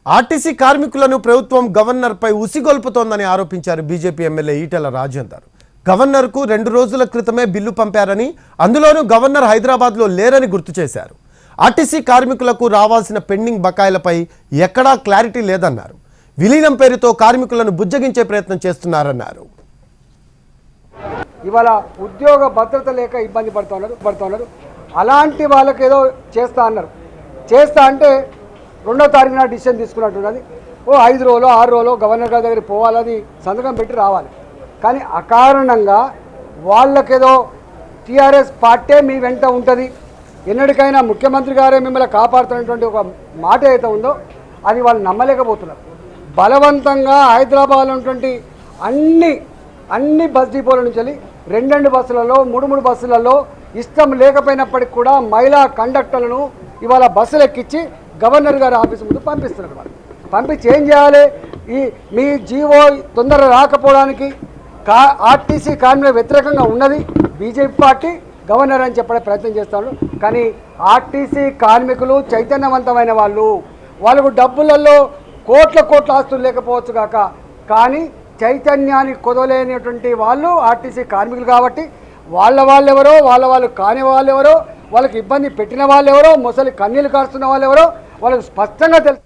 RTC కార్మికులను ప్రభుత్వం గవర్నర్పై ఉసిగొల్పుతోందని ఆరోపించారు బీజేపీ ఎమ్మెల్యే ఈటెల రాజేందర్. గవర్నర్కు 2 రోజుల క్రితమే బిల్లు పంపారని, అందులోనూ గవర్నర్ హైదరాబాద్లో లేరని గుర్తు చేశారు. ఆర్టీసీ కార్మికులకు రావాల్సిన పెండింగ్ బకాయిలపై ఎక్కడా క్లారిటీ లేదన్నారు. విలీనం పేరుతో కార్మికులను బుజ్జగించే ప్రయత్నం చేస్తున్నారన్నారు. ఇవాళ ఉద్యోగ భద్రత లేక ఇబ్బంది పడుతున్నారు. అలాంటి వాళ్ళకి ఏదో చేస్తా అన్నారు. చేస్తా అంటే 2వ తారీఖున డిసిషన్ తీసుకున్నట్టున్నది. 5 రోజులు 6 రోజులు గవర్నర్ గారి దగ్గరికి పోవాలని సంతకం పెట్టి రావాలి. కానీ అకారణంగా వాళ్ళకేదో టీఆర్ఎస్ పార్టీ మీ వెంట ఉంటుంది, ఎన్నటికైనా ముఖ్యమంత్రి గారే మిమ్మల్ని కాపాడుతున్నటువంటి ఒక మాట అయితే ఉందో అది వాళ్ళు నమ్మలేకపోతున్నారు. బలవంతంగా హైదరాబాద్లో ఉన్నటువంటి అన్ని బస్ డిపోల నుంచి వెళ్ళి 2 బస్సులలో 3 బస్సులలో ఇష్టం లేకపోయినప్పటికి కూడా మహిళా కండక్టర్లను ఇవాళ బస్సులు ఎక్కించి గవర్నర్ గారి ఆఫీస్ ముందు పంపిస్తున్నారు. వాళ్ళు పంపించి ఏం చేయాలి? మీ జీవో తొందరగా రాకపోవడానికి ఆర్టీసీ కార్మికులకు వ్యతిరేకంగా ఉన్నది బీజేపీ పార్టీ, గవర్నర్ అని చెప్పడే ప్రయత్నం చేస్తాడు. కానీ ఆర్టీసీ కార్మికులు చైతన్యవంతమైన వాళ్ళకు డబ్బులలో కోట్ల ఆస్తులు లేకపోవచ్చు కాక, కానీ చైతన్యాన్ని కొదవలేనటువంటి వాళ్ళు ఆర్టీసీ కార్మికులు. కాబట్టి వాళ్ళెవరో వాళ్ళు కాని వాళ్ళెవరో, వాళ్ళకి ఇబ్బంది పెట్టిన వాళ్ళెవరో, ముసలి కన్నీళ్ళు కారుస్తున్న వాళ్ళెవరో వాళ్ళకు స్పష్టంగా తెలుసు.